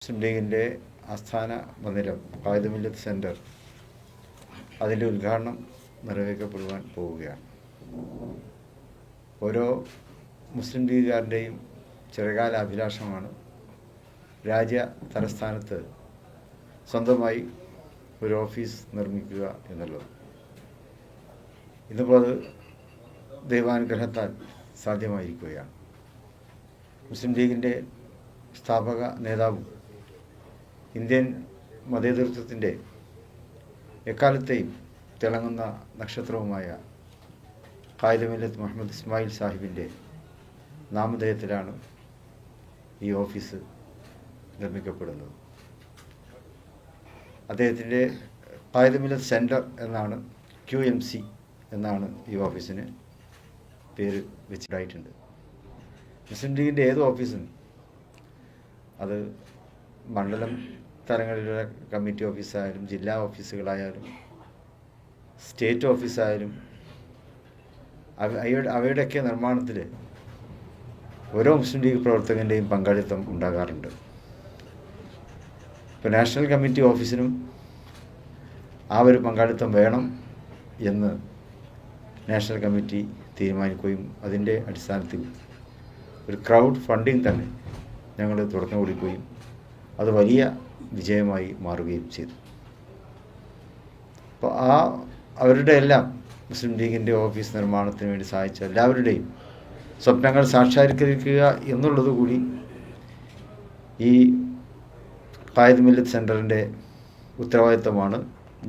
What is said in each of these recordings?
മുസ്ലിം ലീഗിൻ്റെ ആസ്ഥാന മന്ദിരം ഖായിദ് മില്ലത്ത് സെൻറ്റർ അതിൻ്റെ ഉദ്ഘാടനം നിർവഹിക്കപ്പെടുവാൻ പോവുകയാണ്. ഓരോ മുസ്ലിം ലീഗുകാരൻ്റെയും ചിരകാല അഭിലാഷമാണ് രാജ്യ തലസ്ഥാനത്ത് സ്വന്തമായി ഒരു ഓഫീസ് നിർമ്മിക്കുക എന്നുള്ളത്. ഇന്നിപ്പോൾ അത് ദൈവാനുഗ്രഹത്താൽ സാധ്യമായിരിക്കുകയാണ്. മുസ്ലിം ലീഗിൻ്റെ സ്ഥാപക നേതാവും ഇന്ത്യൻ മതേതരത്വത്തിൻ്റെ എക്കാലത്തെയും തിളങ്ങുന്ന നക്ഷത്രവുമായ ഖായിദ് മില്ലത്ത് മുഹമ്മദ് ഇസ്മായിൽ സാഹിബിൻ്റെ നാമധേയത്തിലാണ് ഈ ഓഫീസ് നിർമ്മിക്കപ്പെടുന്നത്. അദ്ദേഹത്തിൻ്റെ ഖായിദ് മില്ലത്ത് സെൻറ്റർ എന്നാണ് QMC എന്നാണ് ഈ ഓഫീസിന് പേര് വെച്ചിട്ടായിട്ടുണ്ട്. മുസ്ലിം ലീഗിൻ്റെ ഏത് ഓഫീസും അത് മണ്ഡലം തലങ്ങളിലുള്ള കമ്മിറ്റി ഓഫീസായാലും ജില്ലാ ഓഫീസുകളായാലും സ്റ്റേറ്റ് ഓഫീസായാലും അവയുടെയൊക്കെ നിർമ്മാണത്തിൽ ഓരോ മുസ്ലിം ലീഗ് പ്രവർത്തകൻ്റെയും പങ്കാളിത്തം ഉണ്ടാകാറുണ്ട്. ഇപ്പോൾ നാഷണൽ കമ്മിറ്റി ഓഫീസിനും ആ ഒരു പങ്കാളിത്തം വേണം എന്ന് നാഷണൽ കമ്മിറ്റി തീരുമാനിക്കുകയും അതിൻ്റെ അടിസ്ഥാനത്തിൽ ഒരു ക്രൗഡ് ഫണ്ടിങ് തന്നെ ഞങ്ങൾ തുടക്കം കുറിക്കുകയും അത് വലിയ വിജയമായി മാറുകയും ചെയ്തു. അപ്പോൾ അവരുടെ എല്ലാം മുസ്ലിം ലീഗിൻ്റെ ഓഫീസ് നിർമ്മാണത്തിന് വേണ്ടി സഹായിച്ച എല്ലാവരുടെയും സ്വപ്നങ്ങൾ സാക്ഷാത്കരിക്കുക എന്നുള്ളത് കൂടി ഈ ഖായിദ് മില്ലത്ത് സെൻറ്ററിൻ്റെ ഉത്തരവാദിത്തമാണ്,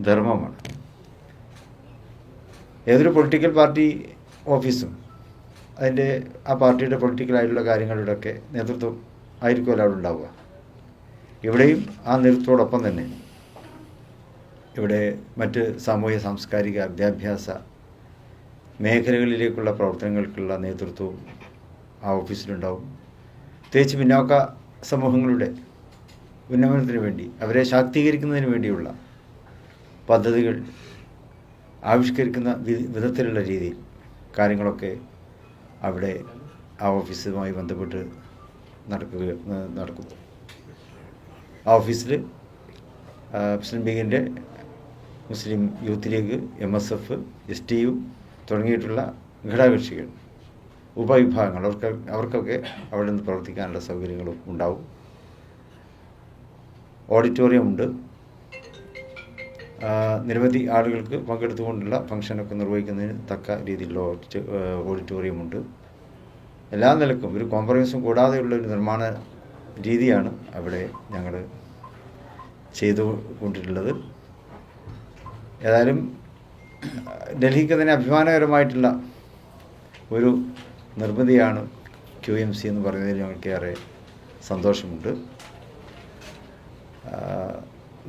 ധർമ്മമാണ്. ഏതൊരു പൊളിറ്റിക്കൽ പാർട്ടി ഓഫീസും അതിൻ്റെ ആ പാർട്ടിയുടെ പൊളിറ്റിക്കലായിട്ടുള്ള കാര്യങ്ങളുടെയൊക്കെ നേതൃത്വം ആയിരിക്കുമല്ലോ അവിടെ ഉണ്ടാവുക. ഇവിടെയും ആ നേതൃത്വത്തോടൊപ്പം തന്നെ ഇവിടെ മറ്റ് സാമൂഹ്യ സാംസ്കാരിക വിദ്യാഭ്യാസ മേഖലകളിലേക്കുള്ള പ്രവർത്തനങ്ങൾക്കുള്ള നേതൃത്വവും ആ ഓഫീസിലുണ്ടാവും. പ്രത്യേകിച്ച് പിന്നോക്ക സമൂഹങ്ങളുടെ ഉന്നമനത്തിന് വേണ്ടി, അവരെ ശാക്തീകരിക്കുന്നതിന് വേണ്ടിയുള്ള പദ്ധതികൾ ആവിഷ്കരിക്കുന്ന വിധത്തിലുള്ള രീതിയിൽ കാര്യങ്ങളൊക്കെ അവിടെ ആ ഓഫീസുമായി ബന്ധപ്പെട്ട് നടക്കും. ആ ഓഫീസിൽ മുസ്ലിം ലീഗിൻ്റെ മുസ്ലിം യൂത്ത് ലീഗ്, MSF, STU തുടങ്ങിയിട്ടുള്ള ഘടകകക്ഷികൾ, ഉപവിഭാഗങ്ങൾ അവർക്കൊക്കെ അവിടെ നിന്ന് പ്രവർത്തിക്കാനുള്ള സൗകര്യങ്ങളും ഉണ്ടാവും. ഓഡിറ്റോറിയം ഉണ്ട്. നിരവധി ആളുകൾക്ക് പങ്കെടുത്തുകൊണ്ടുള്ള ഫംഗ്ഷനൊക്കെ നിർവഹിക്കുന്നതിന് തക്ക രീതിയിലുള്ള ഓഡിറ്റോറിയമുണ്ട്. എല്ലാ നിലക്കും ഒരു കോംപ്രമൈസും കൂടാതെയുള്ള ഒരു നിർമ്മാണ രീതിയാണ് അവിടെ ഞങ്ങൾ ചെയ്തുകൊണ്ടിട്ടുള്ളത്. ഏതായാലും ഡൽഹിക്ക് തന്നെ അഭിമാനകരമായിട്ടുള്ള ഒരു നിർമ്മിതിയാണ് QMC എന്ന് പറയുന്നതിൽ ഞങ്ങൾക്ക് ഏറെ സന്തോഷമുണ്ട്.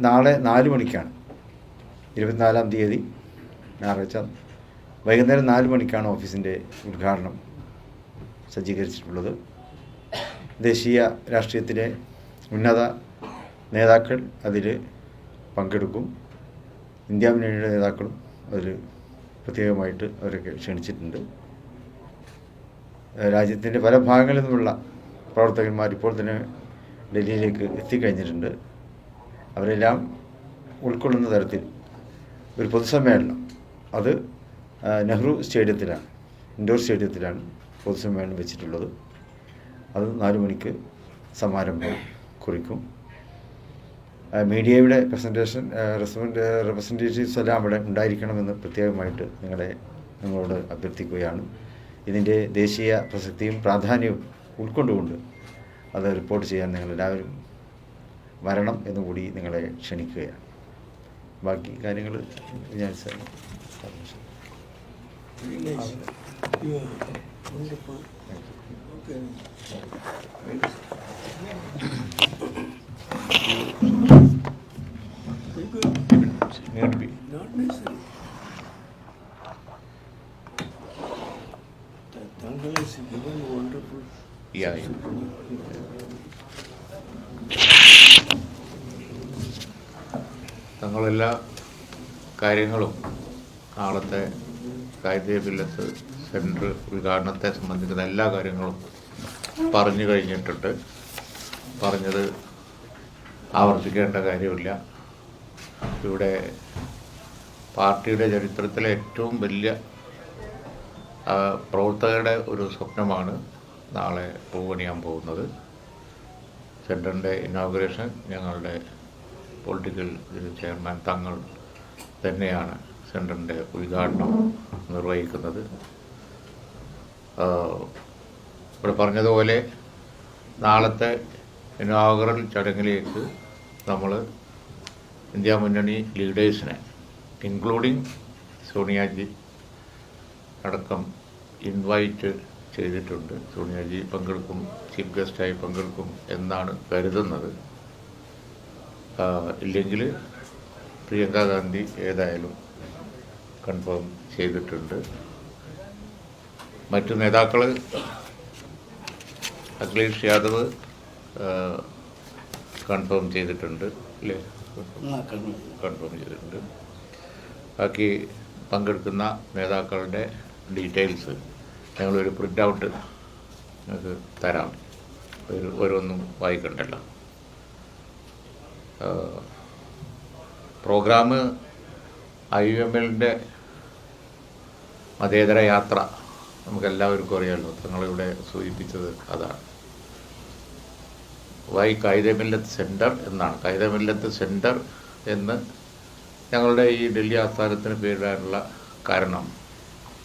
നാളെ 4 മണിക്കാണ്, 24-ാം തീയതി ഞായറാഴ്ച വൈകുന്നേരം 4 മണിക്കാണ് ഓഫീസിൻ്റെ ഉദ്ഘാടനം സജ്ജീകരിച്ചിട്ടുള്ളത്. ദേശീയ രാഷ്ട്രീയത്തിലെ ഉന്നത നേതാക്കൾ അതിൽ പങ്കെടുക്കും. ഇന്ത്യ മുന്നണിയുടെ നേതാക്കളും അതിൽ പ്രത്യേകമായിട്ട് അവരൊക്കെ ക്ഷണിച്ചിട്ടുണ്ട്. രാജ്യത്തിൻ്റെ പല ഭാഗങ്ങളിൽ നിന്നുള്ള പ്രവർത്തകന്മാർ ഇപ്പോൾ തന്നെ ഡൽഹിയിലേക്ക് എത്തിക്കഴിഞ്ഞിട്ടുണ്ട്. അവരെല്ലാം ഉൾക്കൊള്ളുന്ന തരത്തിൽ ഒരു പൊതുസമ്മേളനം, അത് നെഹ്റു സ്റ്റേഡിയത്തിലാണ്, ഇൻഡോർ സ്റ്റേഡിയത്തിലാണ് പൊതുസമ്മേളനം വെച്ചിട്ടുള്ളത്. അത് 4 മണിക്ക് സമാരംഭം കുറിക്കും. മീഡിയയുടെ റെപ്രസെൻറ്റേറ്റീവ്സ് എല്ലാം അവിടെ ഉണ്ടായിരിക്കണമെന്ന് പ്രത്യേകമായിട്ട് നിങ്ങളോട് അഭ്യർത്ഥിക്കുകയാണ്. ഇതിൻ്റെ ദേശീയ പ്രസക്തിയും പ്രാധാന്യവും ഉൾക്കൊണ്ടുകൊണ്ട് അത് റിപ്പോർട്ട് ചെയ്യാൻ നിങ്ങളെല്ലാവരും വരണം എന്നുകൂടി നിങ്ങളെ ക്ഷണിക്കുകയാണ്. ബാക്കി കാര്യങ്ങൾ ഞാൻ തങ്ങളെല്ലാ കാര്യങ്ങളും നാളത്തെ ഖായിദ് മില്ലത്ത് സെൻറ്റർ ഉദ്ഘാടനത്തെ സംബന്ധിക്കുന്ന എല്ലാ കാര്യങ്ങളും പറഞ്ഞു കഴിഞ്ഞിട്ടുണ്ട്. പറഞ്ഞത് ആവർത്തിക്കേണ്ട കാര്യമില്ല. ഇവിടെ പാർട്ടിയുടെ ചരിത്രത്തിലെ ഏറ്റവും വലിയ പ്രവർത്തകരുടെ ഒരു സ്വപ്നമാണ് നാളെ പൂവണിയാൻ പോകുന്നത്. സെൻറ്ററിൻ്റെ ഇനോഗ്രേഷൻ ഞങ്ങളുടെ പൊളിറ്റിക്കൽ ചെയർമാൻ തങ്ങൾ തന്നെയാണ് സെൻറ്ററിൻ്റെ ഉദ്ഘാടനം നിർവഹിക്കുന്നത്. ഇവിടെ പറഞ്ഞതുപോലെ നാളത്തെ ഇനോഗ്രൽ ചടങ്ങിലേക്ക് നമ്മൾ ഇന്ത്യ മുന്നണി ലീഡേഴ്സിനെ ഇൻക്ലൂഡിങ് സോണിയാജി അടക്കം ഇൻവൈറ്റ് ചെയ്തിട്ടുണ്ട്. സോണിയാജി പങ്കെടുക്കും, ചീഫ് ഗസ്റ്റായി പങ്കെടുക്കും എന്നാണ് കരുതുന്നത്. ഇല്ലെങ്കിൽ പ്രിയങ്ക ഗാന്ധി ഏതായാലും കൺഫേം ചെയ്തിട്ടുണ്ട്. മറ്റു നേതാക്കൾ അഖിലേഷ് യാദവ് കൺഫേം ചെയ്തിട്ടുണ്ട് അല്ലേ? കൺഫേം ചെയ്തിട്ടുണ്ട്. ബാക്കി പങ്കെടുക്കുന്ന നേതാക്കളുടെ ഡീറ്റെയിൽസ് ഞങ്ങളൊരു പ്രിൻ്റ് ഔട്ട് ഞങ്ങൾക്ക് തരാം. ഓരോന്നും വായിക്കണ്ടല്ലോ. പ്രോഗ്രാം IUMLൻ്റെ മതേതര യാത്ര നമുക്കെല്ലാവർക്കും അറിയാമല്ലോ. തങ്ങളിവിടെ സൂചിപ്പിച്ചത് അതാണ്. കായിദ-മില്ലത്ത് സെൻറ്റർ എന്നാണ്. കായിദ-മില്ലത്ത് സെൻറ്റർ എന്ന് ഞങ്ങളുടെ ഈ ഡൽഹി ആസ്ഥാനത്തിന് പേരിടാനുള്ള കാരണം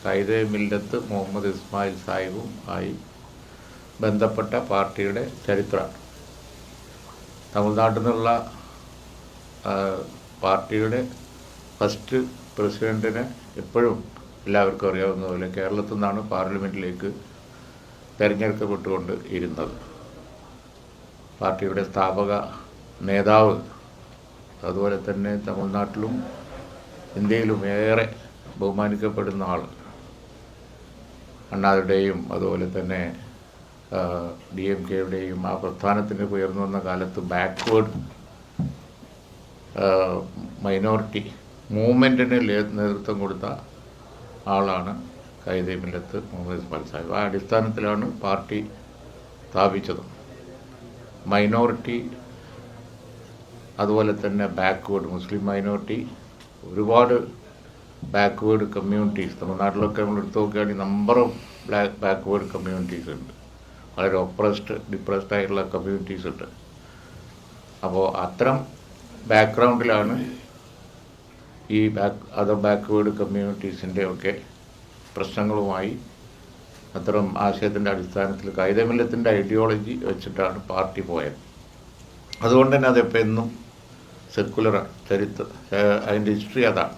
കായിദ-മില്ലത്ത് മുഹമ്മദ് ഇസ്മായിൽ സാഹിബും ആയി ബന്ധപ്പെട്ട പാർട്ടിയുടെ ചരിത്രമാണ്. തമിഴ്നാട്ടിൽ നിന്നുള്ള പാർട്ടിയുടെ ഫസ്റ്റ് പ്രസിഡൻറ്റിനെ എപ്പോഴും എല്ലാവർക്കും അറിയാവുന്ന പോലെ കേരളത്തിൽ നിന്നാണ് പാർലമെൻറ്റിലേക്ക് തിരഞ്ഞെടുക്കപ്പെട്ടുകൊണ്ട് ഇരുന്നത്. പാർട്ടിയുടെ സ്ഥാപക നേതാവ്, അതുപോലെ തന്നെ തമിഴ്നാട്ടിലും ഇന്ത്യയിലും ഏറെ ബഹുമാനിക്കപ്പെടുന്ന ആൾ, അണ്ണായുടെയും അതുപോലെ തന്നെ DMK-യുടെയും ആ പ്രസ്ഥാനത്തിന് ഉയർന്നു വന്ന കാലത്ത് ബാക്ക്വേർഡ് മൈനോറിറ്റി മൂവ്മെൻറ്റിന് നേതൃത്വം കൊടുത്ത ആളാണ് കായിദ-മില്ലത്ത് മുഹമ്മദ് ഇസ്മായിൽ സാഹിബ്. ആ അടിസ്ഥാനത്തിലാണ് പാർട്ടി സ്ഥാപിച്ചത്. മൈനോറിറ്റി അതുപോലെ തന്നെ ബാക്ക്വേർഡ് മുസ്ലിം മൈനോറിറ്റി, ഒരുപാട് ബാക്ക്വേർഡ് കമ്മ്യൂണിറ്റീസ് തമിഴ്നാട്ടിലൊക്കെ നമ്മൾ എടുത്തു നോക്കുകയാണെങ്കിൽ നമ്പർ ഓഫ് ബാക്ക്വേർഡ് കമ്മ്യൂണിറ്റീസ് ഉണ്ട്. വളരെ ഡിപ്രസ്ഡ് ആയിട്ടുള്ള കമ്മ്യൂണിറ്റീസ് ഉണ്ട്. അപ്പോൾ അത്തരം ബാക്ക്ഗ്രൗണ്ടിലാണ് ഈ ബാക്ക്വേർഡ് കമ്മ്യൂണിറ്റീസിൻ്റെ ഒക്കെ പ്രശ്നങ്ങളുമായി അത്തരം ആശയത്തിൻ്റെ അടിസ്ഥാനത്തിൽ കായിദ-മില്ലത്തിൻ്റെ ഐഡിയോളജി വെച്ചിട്ടാണ് പാർട്ടി പോയത്. അതുകൊണ്ട് തന്നെ അതെപ്പോൾ എന്നും സെക്കുലറാണ്. അതിൻ്റെ ഹിസ്റ്ററി അതാണ്.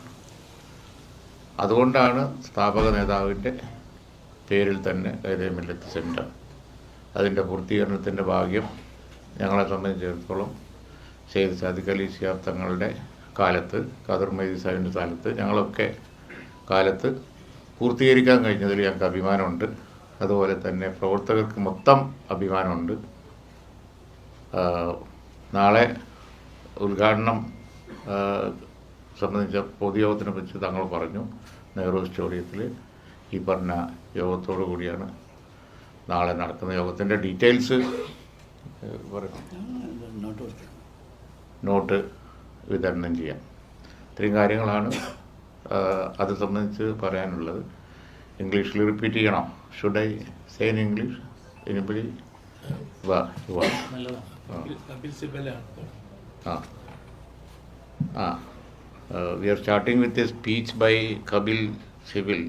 അതുകൊണ്ടാണ് സ്ഥാപക നേതാവിൻ്റെ പേരിൽ തന്നെ കായിദ-മില്ലത്ത് സെൻറ്റർ. അതിൻ്റെ പൂർത്തീകരണത്തിൻ്റെ ഭാഗ്യം ഞങ്ങളെ സംബന്ധിച്ചിടത്തോളം സെയ്ദ് സാദിഖ് അലി ശിഹാബ് തങ്ങളുടെ കാലത്ത്, ഖാദർ മൊയ്തീൻ സാഹിബിൻ്റെ കാലത്ത്, ഞങ്ങളൊക്കെ കാലത്ത് പൂർത്തീകരിക്കാൻ കഴിഞ്ഞതിൽ ഞങ്ങൾക്ക് അഭിമാനമുണ്ട്. അതുപോലെ തന്നെ പ്രവർത്തകർക്ക് മൊത്തം അഭിമാനമുണ്ട്. നാളെ ഉദ്ഘാടനം സംബന്ധിച്ച പൊതുയോഗത്തിനെ പറ്റി തങ്ങൾ പറഞ്ഞു. നെഹ്റു സ്റ്റേഡിയത്തിൽ ഈ പറഞ്ഞ യോഗത്തോടു കൂടിയാണ് നാളെ നടക്കുന്ന യോഗത്തിൻ്റെ ഡീറ്റെയിൽസ് നോട്ട് വിതരണം ചെയ്യാം. ഇത്രയും കാര്യങ്ങളാണ് അത് സംബന്ധിച്ച് പറയാനുള്ളത്. ഇംഗ്ലീഷിൽ റിപ്പീറ്റ് ചെയ്യണോ? Should I say in English? Anybody? We are starting with a speech by Kapil Sibal.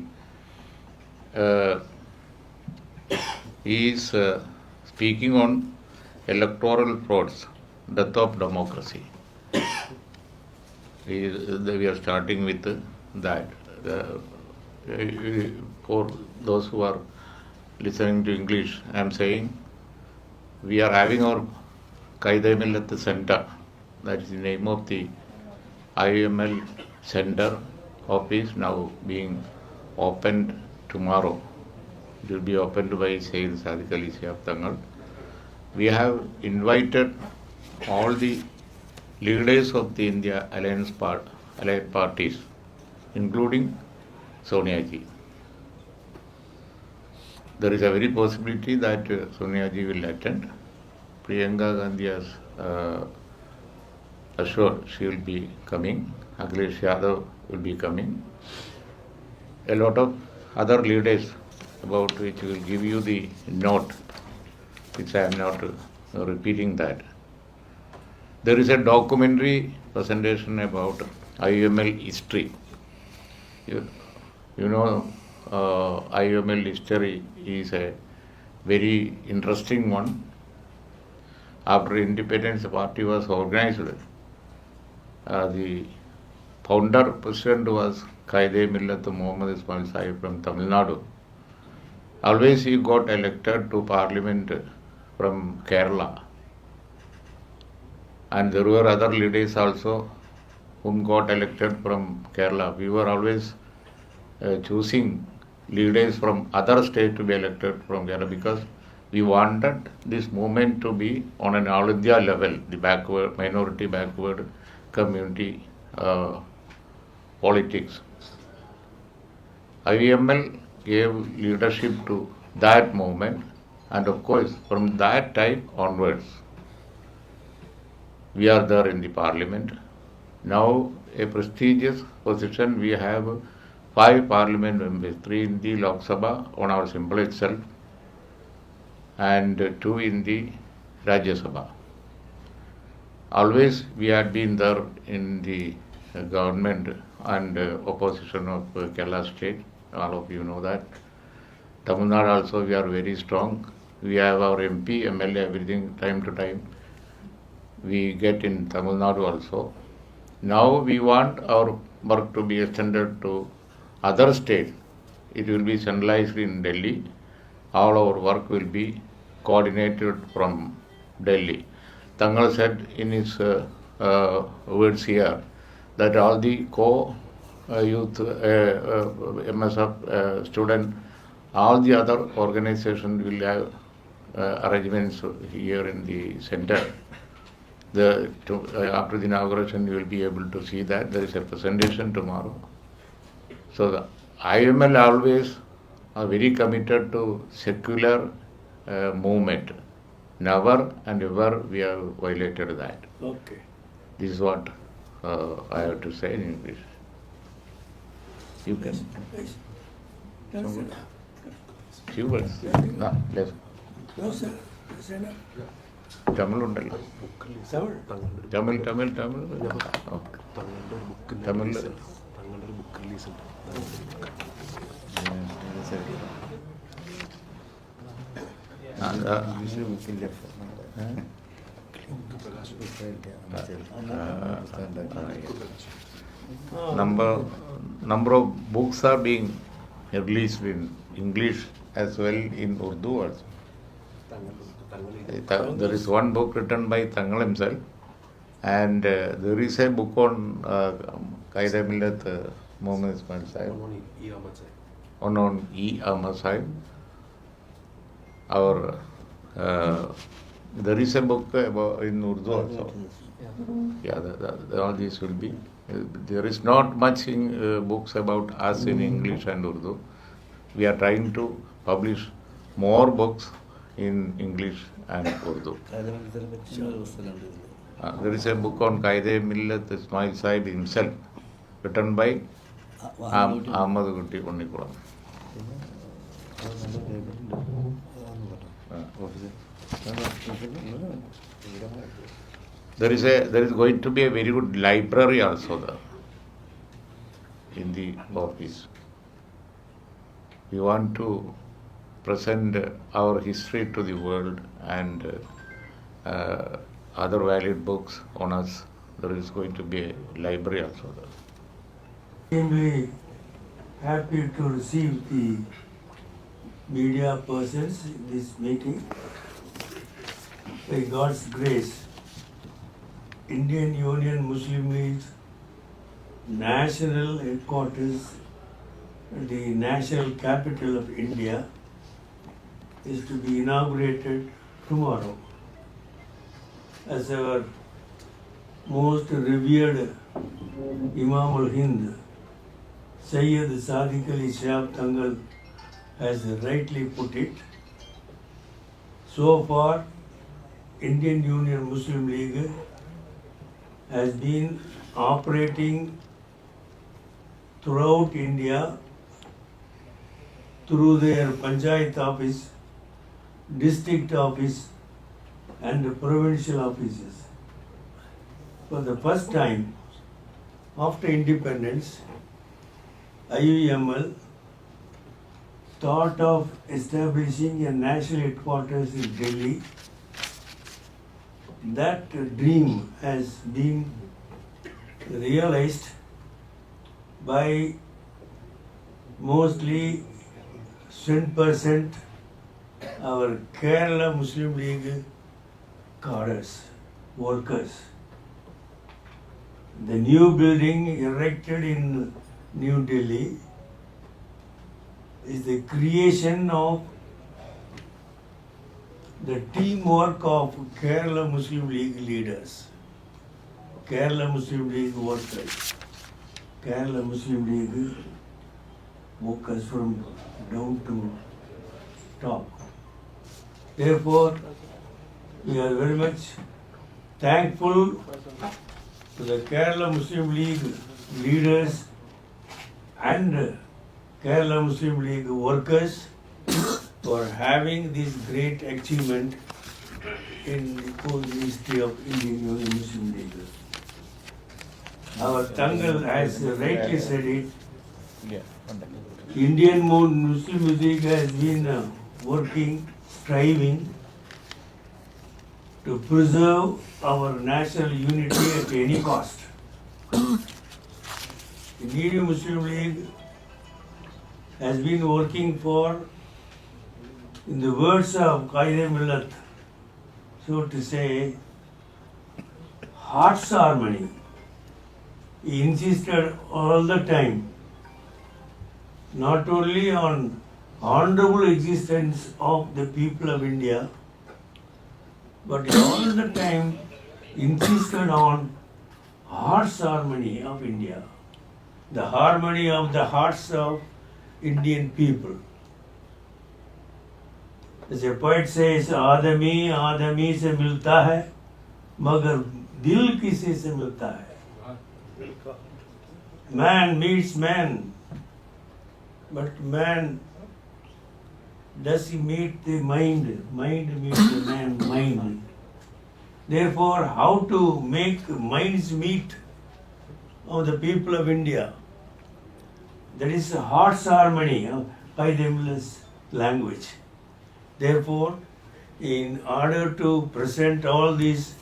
He is speaking on electoral frauds, death of democracy. We are starting with that. For those who are listening to English, I am saying we are having our Kaida-Millat Center. That is the name of the IUML Center office, now being opened tomorrow. It will be opened by Sayyid Sadiq Ali Shihab Tangal. We have invited all the leaders of the India allied parties, including Sonia Ji. There is a very possibility that Sonia Ji will attend. Priyanka Gandhi has assured she will be coming. Akhilesh Yadav will be coming. A lot of other leaders about which will give you the note, which I am not repeating that. There is a documentary presentation about IUML history. You know, IUML history is a very interesting one. After independence, the party was organized. The founder president was Qaid-e-Millat Muhammad Ismail Sahib from Tamil Nadu. Always he got elected to parliament from Kerala. And there were other leaders also whom got elected from Kerala. We were always choosing leaders from other states to be elected from Kerala because we wanted this movement to be on an all India level, the backward, minority backward community politics. IUML gave leadership to that movement, and of course, from that time onwards, we are there in the parliament. Now, a prestigious position, we have 5 parliament members, 3 in the Lok Sabha on our symbol itself, and 2 in the Rajya Sabha. Always we had been there in the government and opposition of Kerala state. All of you know that. Tamil Nadu also we are very strong. We have our MP, MLA, everything time to time. We get in Tamil Nadu also. Now we want our work to be extended to other states. It will be centralized in Delhi. All our work will be coordinated from Delhi. Tangal said in his words here that all the youth, MSF student, all the other organizations will have arrangements here in the center. After the inauguration, you will be able to see that. There is a presentation tomorrow. So the IUML always are very committed to secular movement. Never and ever we have violated that. Okay. This is what I have to say in English. You can. Yes. No, sir. Few words. No, less. No, sir. Stand up. Tamil ഉണ്ടല്ലോ. Tamil. Tamil. Tamil. തങ്ങളുടെ book release ഉണ്ട്. Number of books are being released in English as well in Urdu also. There is one book written by Tangal himself, and there is a book on Qaid-e-Millat Muhammad Ismail Sahib, on E. Ahmad Sahib. There is a book about in Urdu also. Yeah, all these will be. There is not much in books about us in English and Urdu. We are trying to publish more books in English and Urdu. There is a book on Qaid-e-Millat Ismail Sahib himself, written by Ahmad Gutti Ponnikulam. There is going to be a very good library also there in the office. We want to present our history to the world and other valid books on us. There is going to be a library also there. Extremely happy to receive the media persons in this meeting. By God's grace, Indian Union Muslim League national headquarters, the national capital of India, is to be inaugurated tomorrow as our most revered Imam al-Hind, Sayyid Sadiq Ali Shahab Tangal, has rightly put it. So far, Indian Union Muslim League has been operating throughout India through their Panchayat office, district office, and provincial offices. For the first time after independence, IUML thought of establishing a national headquarters in Delhi. That dream has been realized by mostly 100% our Kerala Muslim League cadres, workers. The new building erected in New Delhi is the creation of the teamwork of Kerala Muslim League leaders, Kerala Muslim League workers, Kerala Muslim League workers from down to top. Therefore, we are very much thankful to the Kerala Muslim League leaders and Kerala Muslim League workers for having this great achievement in the whole history of Indian Union Muslim League. Our Tangal has rightly said it, Indian Muslim League has been working, striving to preserve our national unity at any cost. Indian Muslim League has been working for, in the words of Qaid-e-Millat, so to say, heart's harmony. He insisted all the time not only on honorable existence of the people of India, but he all the time insisted on heart's harmony of India, the harmony of the hearts of Indian people. As a poet says, आदमी आदमी से मिलता है मगर दिल किसी से मिलता है. Man meets man, but man does he meet the mind? Mind meets the man, mind. Therefore, how to make minds meet of the people of India? That is heart's harmony of Qaid-e-Millat's language. Therefore, in order to present all these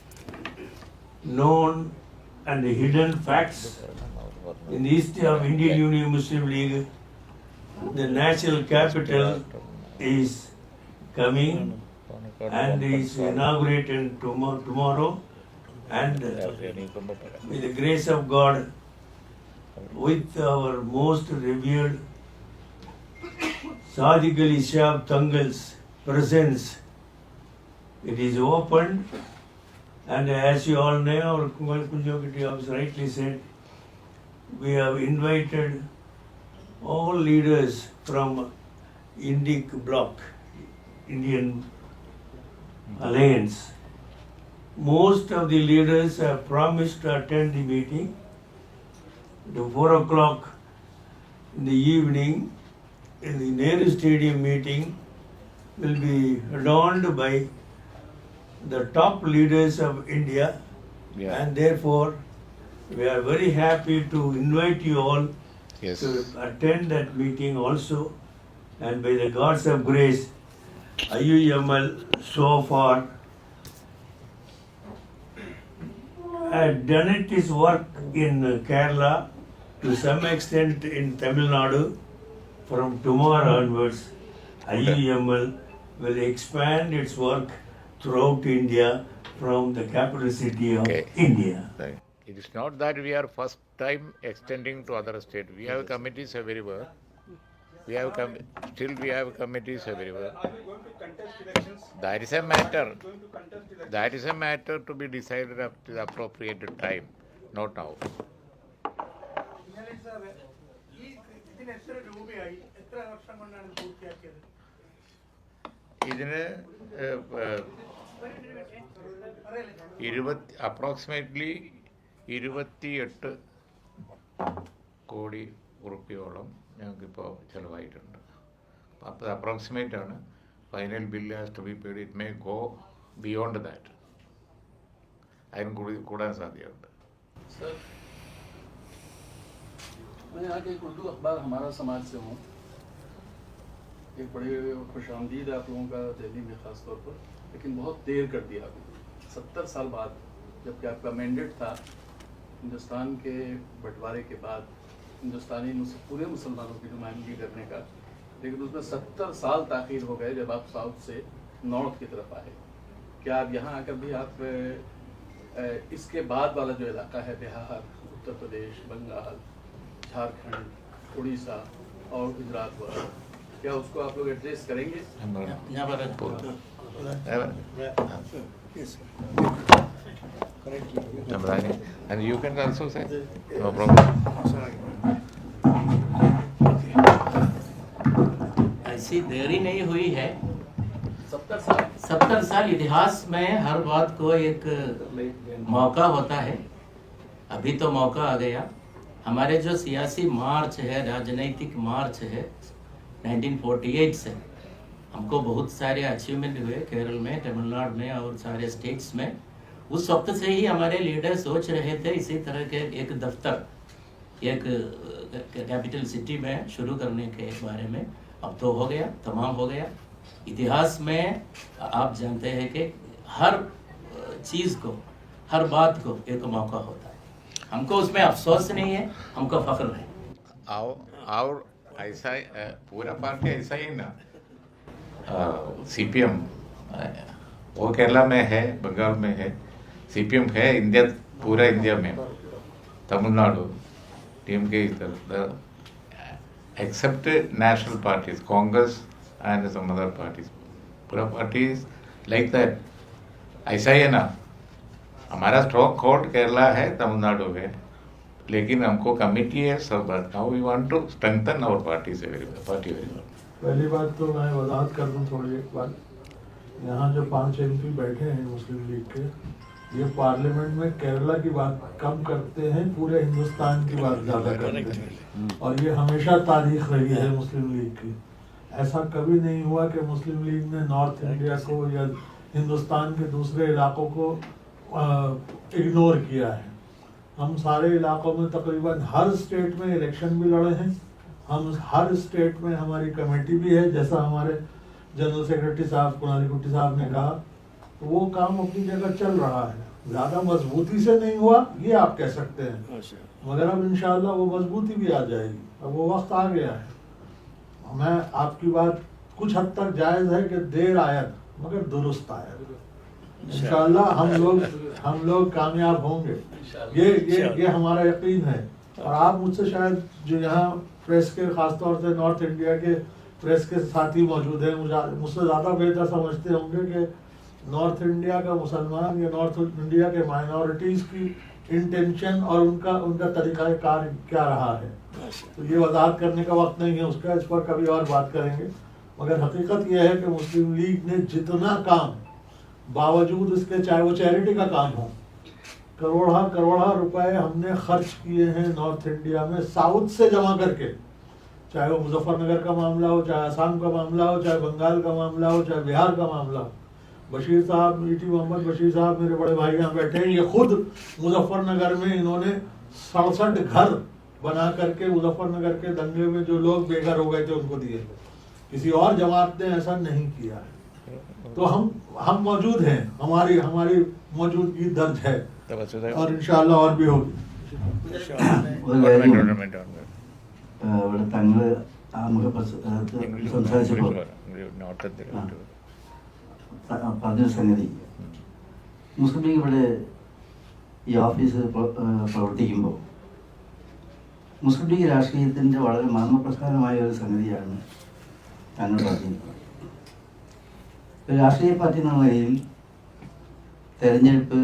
known and hidden facts in the history of Indian Union Muslim League, the national capital is coming and is inaugurated tomorrow, and with the grace of God, with our most revered Sadiq Ali Shah Tangal's presence, it is opened, and as you all know, our Kumal Kunjokiti has rightly said, we have invited all leaders from Indic bloc, Indian Alliance. Most of the leaders have promised to attend the meeting. At 4 o'clock in the evening, in the Nehru Stadium meeting will be adorned by the top leaders of India, and therefore we are very happy to invite you all to attend that meeting also. And by the God's of grace, IUML so far had done its work in Kerala, to some extent in Tamil Nadu. From tomorrow onwards, IUML will expand its work throughout India from the capital city of India. It is not that we are first time extending to other states. We have committees everywhere. We have still we have committees everywhere. Are you going to contest elections? That is a matter. Are you going to contest elections? That is a matter to be decided up to the appropriate time, not now. ഇന്നലെ സാറേ, ഇതിന് എത്ര രൂപയായി, എത്ര വർഷം കൊണ്ടാണ് ഇത് പൂർത്തിയാക്കിയത്? ഇതിന് approximately 28 കോടി ഉറുപ്പിയോളം ഞങ്ങൾക്കിപ്പോൾ ചിലവായിട്ടുണ്ട്. അപ്പോൾ അപ്രോക്സിമേറ്റ് ആണ്. Final bill has to be paid. It may go beyond that. അതിനും കൂടാൻ സാധ്യതയുണ്ട്. सर मैं यहाँ के एक उर्दू अखबार हमारा समाज से हूँ. एक बड़े खुशामदीद आप लोगों का दिल्ली में ख़ास तौर पर, लेकिन बहुत देर कर दिया आपने. 70 साल बाद, जबकि आपका मैंडेट था हिंदुस्तान के बंटवारे के बाद हिंदुस्तानी पूरे मुसलमानों की नुमाइंदगी करने का, लेकिन उसमें 70 साल ताख़ीर हो गए जब आप साउथ से नॉर्थ की तरफ आए. क्या आप यहाँ आकर भी आप इसके बाद वाला जो इलाका है, बिहार, उत्तर प्रदेश, बंगाल, झारखंड, उड़ीसा और गुजरात वाला, क्या उसको आप लोग एड्रेस करेंगे? यहाँ पर and you can also say no problem. ऐसी देरी नहीं हुई है. 70 साल इतिहास में हर बात को एक मौका होता है. अभी तो मौका आ गया. हमारे जो सियासी मार्च है, राजनीतिक मार्च है 1948 से, हमको बहुत सारे अचीवमेंट हुए केरल में, तमिलनाडु में और सारे स्टेट्स में. उस वक्त से ही हमारे लीडर सोच रहे थे इसी तरह के एक दफ्तर एक कैपिटल सिटी में शुरू करने के बारे में. अब तो हो गया, तमाम हो गया. इतिहास में आप जानते हैं कि हर चीज़ को, हर बात को एक मौका होता है. हमको उसमें अफसोस नहीं है, हमको फख्र है. और ऐसा पूरा पार्टी ऐसा ही ना. CPM वो केरला में है, बंगाल में है. CPM है इंडिया, पूरा इंडिया में. तमिलनाडु TMK इधर, except national parties, Congress and some other parties. पूरा parties like that. ऐसा ही है ना. हमारा स्ट्रॉन्ग कोर्ट केरला है, तमिलनाडु है, लेकिन हमको कमिटी है सब. Now we want to strengthen our party very well. पहली बात तो मैं वजाहत कर दूं थोड़ी एक बात. यहाँ जो 5 MP बैठे हैं मुस्लिम लीग के, ये पार्लियामेंट में केरला की बात कम करते हैं, पूरे हिंदुस्तान की बात ज़्यादा करते हैं. और ये हमेशा तारीख रही है मुस्लिम लीग की. ऐसा कभी नहीं हुआ कि मुस्लिम लीग ने नॉर्थ इंडिया को या हिंदुस्तान के दूसरे इलाकों को इग्नोर किया है. हम सारे इलाकों में तकरीबन हर स्टेट में इलेक्शन भी लड़े हैं. हम हर स्टेट में हमारी कमेटी भी है, जैसा हमारे जनरल सेक्रेटरी साहब कुणाली कुट्टी साहब ने कहा. तो वो काम अपनी जगह चल रहा है. ज़्यादा मजबूती से नहीं हुआ ये आप कह सकते हैं, मगर अब इंशाल्लाह वो मजबूती भी आ जाएगी. अब वो वक्त आ गया है. मैं आपकी बात कुछ हद तक जायज़ है कि देर आयत मगर दुरुस्त आयत. इंशाल्लाह हम लोग कामयाब होंगे. ये हमारा यकीन है. और आप मुझसे शायद जो यहाँ प्रेस के, खासतौर से नॉर्थ इंडिया के प्रेस के साथी मौजूद हैं, मुझसे ज़्यादा बेहतर समझते होंगे कि नॉर्थ इंडिया का मुसलमान या नॉर्थ इंडिया के माइनॉरिटीज़ की इंटेंशन और उनका तरीक़ा कार क्या रहा है. तो ये वजाहत करने का वक्त नहीं है उसका, इस पर कभी और बात करेंगे. मगर हकीकत यह है कि मुस्लिम लीग ने जितना काम, बावजूद इसके, चाहे वो चैरिटी का काम हो, करोड़ा रुपए हमने खर्च किए हैं नॉर्थ इंडिया में साउथ से जमा करके. चाहे वो मुजफ्फरनगर का मामला हो, चाहे आसाम का मामला हो, चाहे बंगाल का मामला हो, चाहे बिहार का मामला हो. बशीर साहब, ईटी मोहम्मद बशीर साहब, मेरे बड़े भाई यहाँ बैठे हैं, ये खुद मुजफ्फरनगर में इन्होंने 67 घर बना करके मुजफ्फरनगर के दंगे में जो लोग बेघर हो गए थे उनको दिए. किसी और जमात ने ऐसा नहीं किया है. तो हम मौजूद हैं, हमारी मौजूदगी दर्ज है और इंशाअल्लाह और भी होगी. ഇവിടെ തങ്ങൾ സംസാരിച്ചപ്പോൾ പറഞ്ഞൊരു സംഗതി, മുസ്ലിം ലീഗ് ഇവിടെ ഈ ഓഫീസ് പ്രവർത്തിക്കുമ്പോൾ മുസ്ലിം ലീഗ് രാഷ്ട്രീയത്തിൻ്റെ വളരെ മർമ്മപ്രധാനമായ ഒരു സംഗതിയാണ് തങ്ങൾ പറഞ്ഞിരുന്നത്. ഒരു രാഷ്ട്രീയ പാർട്ടി എന്നുള്ള നിലയിൽ തെരഞ്ഞെടുപ്പ്,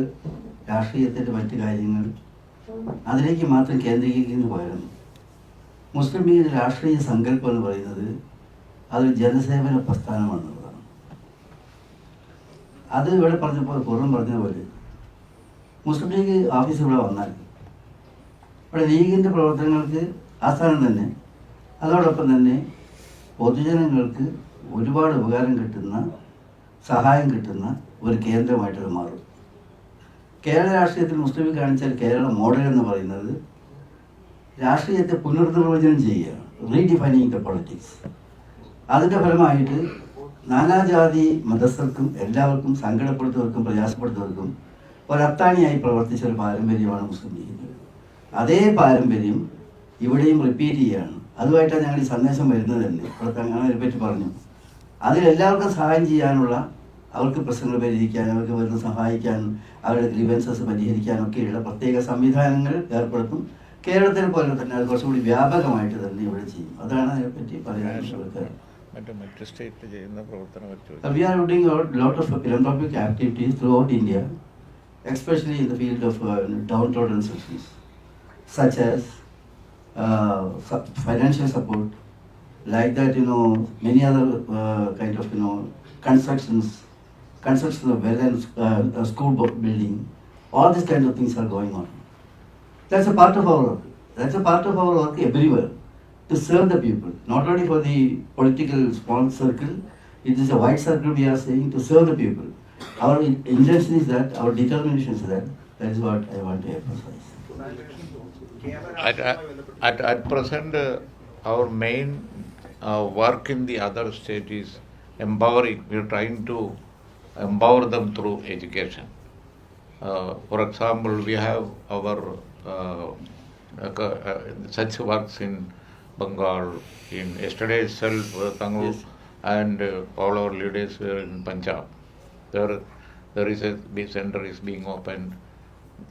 രാഷ്ട്രീയത്തിൻ്റെ മറ്റു കാര്യങ്ങൾ അതിലേക്ക് മാത്രം കേന്ദ്രീകരിക്കുന്നു പകരം മുസ്ലിം ലീഗിൻ്റെ രാഷ്ട്രീയ സങ്കല്പം എന്ന് പറയുന്നത് അതൊരു ജനസേവന പ്രസ്ഥാനമാണെന്നുള്ളതാണ്. അത് ഇവിടെ പറഞ്ഞപ്പോൾ പൂർണ്ണം പറഞ്ഞതുപോലെ മുസ്ലിം ലീഗ് ഓഫീസ് ഇവിടെ വന്നാൽ ഇവിടെ ലീഗിൻ്റെ പ്രവർത്തനങ്ങൾക്ക് ആ സ്ഥാനം തന്നെ. അതോടൊപ്പം തന്നെ പൊതുജനങ്ങൾക്ക് ഒരുപാട് ഉപകാരം കിട്ടുന്ന, സഹായം കിട്ടുന്ന ഒരു കേന്ദ്രമായിട്ടത് മാറും. കേരള രാഷ്ട്രീയത്തിൽ മുസ്ലിം ലീഗ് കാണിച്ചാൽ കേരള മോഡൽ എന്ന് പറയുന്നത് രാഷ്ട്രീയത്തെ പുനർനിർവചനം ചെയ്യുകയാണ്, റീഡിഫൈനിങ് ദ പൊളിറ്റിക്സ്. അതിൻ്റെ ഫലമായിട്ട് നാനാജാതി മതസ്ഥർക്കും എല്ലാവർക്കും സങ്കടപ്പെടുത്തവർക്കും പ്രയാസപ്പെടുത്തവർക്കും ഒരത്താണിയായി പ്രവർത്തിച്ച ഒരു പാരമ്പര്യമാണ് മുസ്ലിം ലീഗിൻ്റെ. അതേ പാരമ്പര്യം ഇവിടെയും റിപ്പീറ്റ് ചെയ്യുകയാണ്. അതുമായിട്ടാണ് ഞങ്ങൾ ഈ സന്ദേശം വരുന്നത് തന്നെ. ഇവിടുത്തെ അങ്ങനെ പറ്റി പറഞ്ഞു, അതിലെല്ലാവർക്കും സഹായം ചെയ്യാനുള്ള, അവർക്ക് പ്രശ്നങ്ങൾ പരിഹരിക്കാൻ, അവർക്ക് വരുന്ന സഹായിക്കാൻ, അവരുടെ ഗ്രീവൻസസ് പരിഹരിക്കാനൊക്കെയുള്ള പ്രത്യേക സംവിധാനങ്ങൾ ഏർപ്പെടുത്തും. കേരളത്തിനെ പോലെ തന്നെ അത് കുറച്ചുകൂടി വ്യാപകമായിട്ട് തന്നെ ഇവിടെ ചെയ്യും. അതാണ് അതിനെപ്പറ്റി പറയാനുള്ളത്. We are doing a lot of philanthropic activities throughout India, especially in the field of downtrodden sections, such as financial support, like that, many other kind of, constructions of well and school building, all these kind of things are going on. That's a part of our work. That's a part of our work everywhere, to serve the people, not only for the political small circle. It is a wide circle we are saying, to serve the people. Our intention is that, our determination is that. That is what I want to emphasize. At present, our main work in the other state is empowering. We are trying to empower them through education. For example, we have our such works in Bengal. In yesterday itself, Tangu and all our leaders were in Punjab. There is a big center is being opened.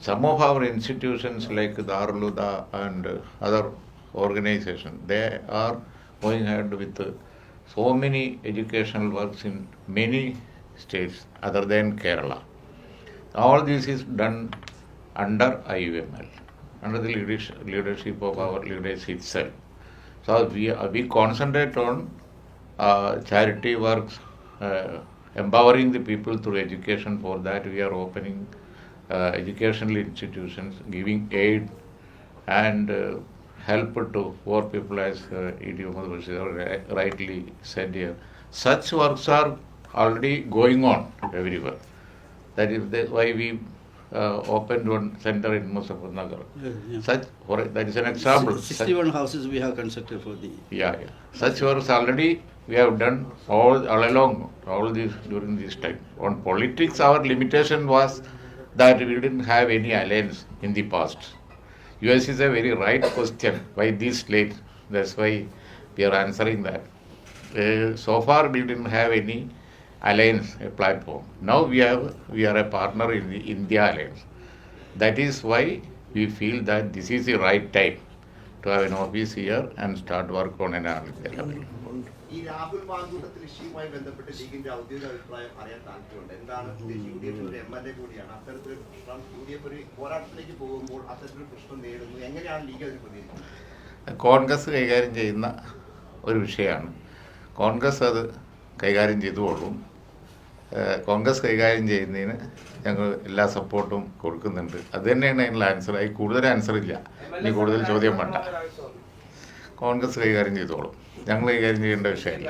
Some of our institutions like Darul Huda and other organizations, they are going ahead with so many educational works in many states other than Kerala. All this is done under IUML, under the leadership of our leaders itself. So we concentrate on charity works, empowering the people through education. For that, we are opening educational institutions, giving aid and help to poor people, as E.D. Muhammad rightly said here. Such works are already going on everywhere. That is why we opened one center in Muzaffarnagar. That is an example. 61 houses we have constructed for the... Yeah. Such works already we have done all along, all this during this time. On politics, our limitation was that we didn't have any alliance in the past. US is a very right question. Why this late? That's why we are answering that. So far, we didn't have any alliance, a platform. Now we are a partner in the India alliance. That is why we feel that this is the right time to have an office here and start work on an all-India level. ഈ രാഹുൽ മാങ്കൂട്ടത്തിൽ ഇഷ്യൂമായി ബന്ധപ്പെട്ട് ലീഗിന്റെ ഔദ്യോഗിക അഭിപ്രായം അറിയാൻ താല്പര്യമുണ്ട്. എന്താണ് UDF ഒരു MLA കൂടിയാണ്, അത്തരത്തിലൊരു പ്രശ്നം UDF ഒരു പോരാട്ടത്തിലേക്ക് പോകുമ്പോൾ അത്തരത്തിലൊരു പ്രശ്നം നേരിടുന്നു, എങ്ങനെയാണ് ലീഗ് അതിന് പ്രതികരിക്കുന്നത്? കോൺഗ്രസ് കൈകാര്യം ചെയ്യുന്ന ഒരു വിഷയമാണ്. കോൺഗ്രസ് അത് കൈകാര്യം ചെയ്തുകൊള്ളും. കോൺഗ്രസ് കൈകാര്യം ചെയ്യുന്നതിന് ഞങ്ങൾ എല്ലാ സപ്പോർട്ടും കൊടുക്കുന്നുണ്ട്. അത് തന്നെയാണ് അതിനുള്ള ആൻസർ. ആയി കൂടുതൽ ആൻസർ ഇല്ല, ഇനി കൂടുതൽ ചോദ്യം വേണ്ട. കോൺഗ്രസ് കൈകാര്യം ചെയ്തോളും, ഞങ്ങൾ കൈകാര്യം ചെയ്യേണ്ട വിഷയമല്ല.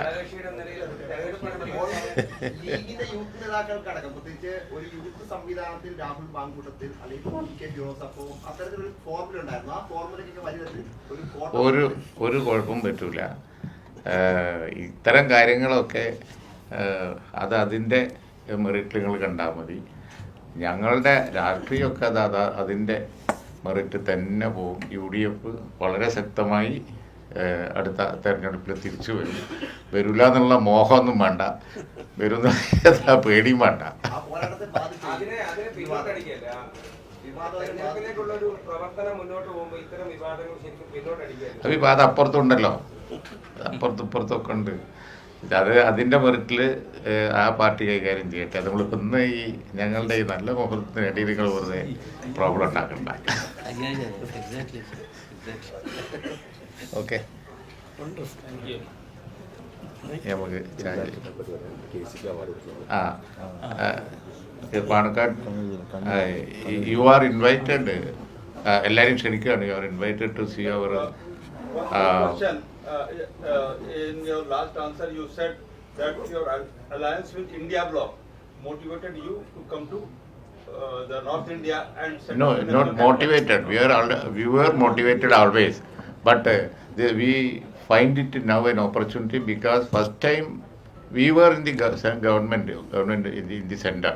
ലീഗിന്റെ യൂത്ത് നേതാക്കൾക്കടക്കം പ്രത്യേകിച്ച് ഒരു യൂത്ത് സംവിധാനത്തിൽ രാഹുൽ മാങ്കൂട്ടത്തിൽ അല്ലെങ്കിൽ അത്തരത്തിലൊരു ഫോർമുല ഉണ്ടായിരുന്നു. ആ ഫോർമുലയ്ക്ക് വലിയ ഒരു കുഴപ്പവും പറ്റൂല. ഇത്തരം കാര്യങ്ങളൊക്കെ അതിൻ്റെ മെറിറ്റ് നിങ്ങൾ കണ്ടാൽ മതി. ഞങ്ങളുടെ രാഷ്ട്രീയമൊക്കെ അതിൻ്റെ മെറിറ്റ് തന്നെ പോകും. UDF വളരെ ശക്തമായി അടുത്ത തെരഞ്ഞെടുപ്പിൽ തിരിച്ചു വരില്ല എന്നുള്ള മോഹമൊന്നും വേണ്ട, വരുന്ന പേടിയും വേണ്ട. വിവാദം അപ്പുറത്തുണ്ടല്ലോ, അപ്പുറത്തൊക്കെ ഉണ്ട്. അതിൻ്റെ മെറിറ്റിൽ ആ പാർട്ടി കൈകാര്യം ചെയ്യട്ടെ. നമ്മളിപ്പോൾ ഇന്ന് ഈ ഞങ്ങളുടെ ഈ നല്ല മുഹൂർത്തത്തിനിടയിൽ നിങ്ങൾ വെറുതെ പ്രോബ്ലം ഉണ്ടാക്കണ്ട. ഓക്കെ, നമുക്ക് പാണക്കാട് യു ആർ ഇൻവൈറ്റഡ് എല്ലാവരും ക്ഷണിക്കുകയാണ്. You are invited to see അവർ. One question. In your last answer, you said that your alliance with India bloc motivated you to come to the North India and set No, up an not MLA. motivated. We were motivated always, but we find it now an opportunity because first time we were in the government in the center.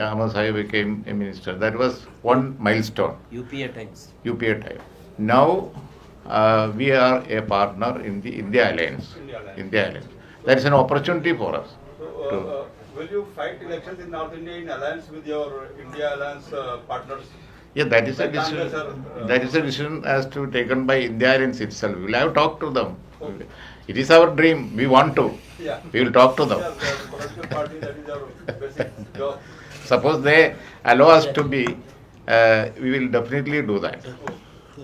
Ahmad Sahib became a minister. That was one milestone. UPA times. UPA time. Now we are a partner in the India Alliance. India Alliance. That is an opportunity for us. So, will you fight elections in North India in alliance with your India Alliance partners? Yeah, that is a Like decision. Congress or, That is a decision as to taken by India Alliance itself. We will have talked to them. It is our dream. We want to. Yeah. We will talk to them. Yeah, the political party, that is our basic job. Suppose they allow us to be, we will definitely do that.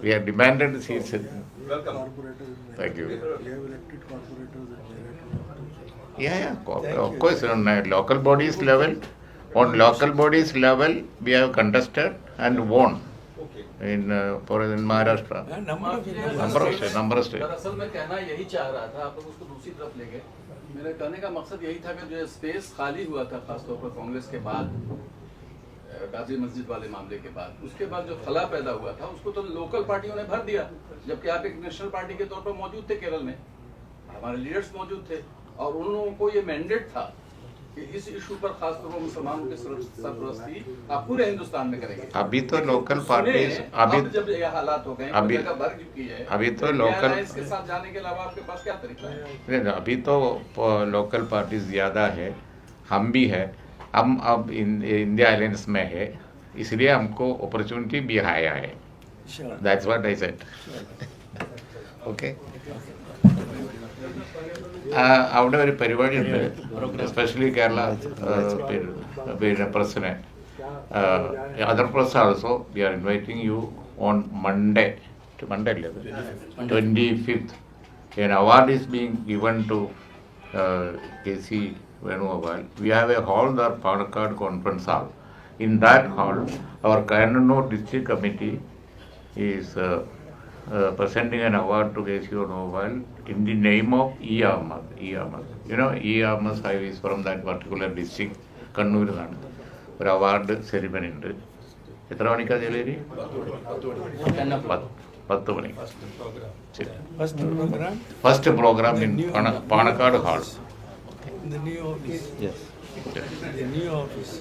We have demanded seats. Welcome. Thank you. We have elected corporators and directors. Yeah. Of course, on local bodies level, we have contested and won Okay. in Maharashtra. Number of states. दरअसल मैं कहना यही चाह रहा था, आप लोग उसको दूसरी तरफ ले गए. मेरे कहने का मकसद यही था कि जो स्पेस खाली हुआ था खासतौर पर कांग्रेस के बाद, गाजी मस्जिद वाले मामले के बाद, उसके बाद जो खला पैदा हुआ था उसको तो लोकल पार्टियों ने भर दिया, जबकि आप एक नेशनल पार्टी के तौर पर मौजूद थे केरल में, हमारे लीडर्स मौजूद थे और उन लोगों को ये मैंडेट था कि इस इशू पर खासतौर पर मुसलमानों की सरपरस्ती आप पूरे हिंदुस्तान में करेंगे. अभी तो लोकल सुने, पार्टीज अब जब ये हालात हो गए, अभी- जगह भर चुकी है, अभी तो India लोकल- Alliance के साथ जाने के अलावा आपके पास क्या तरीका है? नहीं, अभी तो लोकल पार्टीज ज़्यादा है, हम भी है. हम अब इंडिया अलायंस में है, इसलिए हमको अपॉर्चुनिटी भी आया है. That's what I said. Okay. അവിടെ ഒരു പരിപാടി ഉണ്ട്, എസ്പെഷ്യലി കേരള പിന്നെ പ്രസ്സിനെ, other press also. We are inviting you on Monday അല്ലേ അത്, 25th. An award is being given to K.C. Venugopal. We have a hall there, Palakkad Conference Hall. In that hall, our Kannur district committee is presenting an award to K.C. Venugopal in the name of E. Ahmad. You know, E. Ahmad Sahib is from that particular district, Kannur. ഒരു award ceremony ഉണ്ട്. എത്ര മണിക്കാണ് ജലരി? 10 മണി. First programme in Panakkad hall. The new office. Yes. The new office.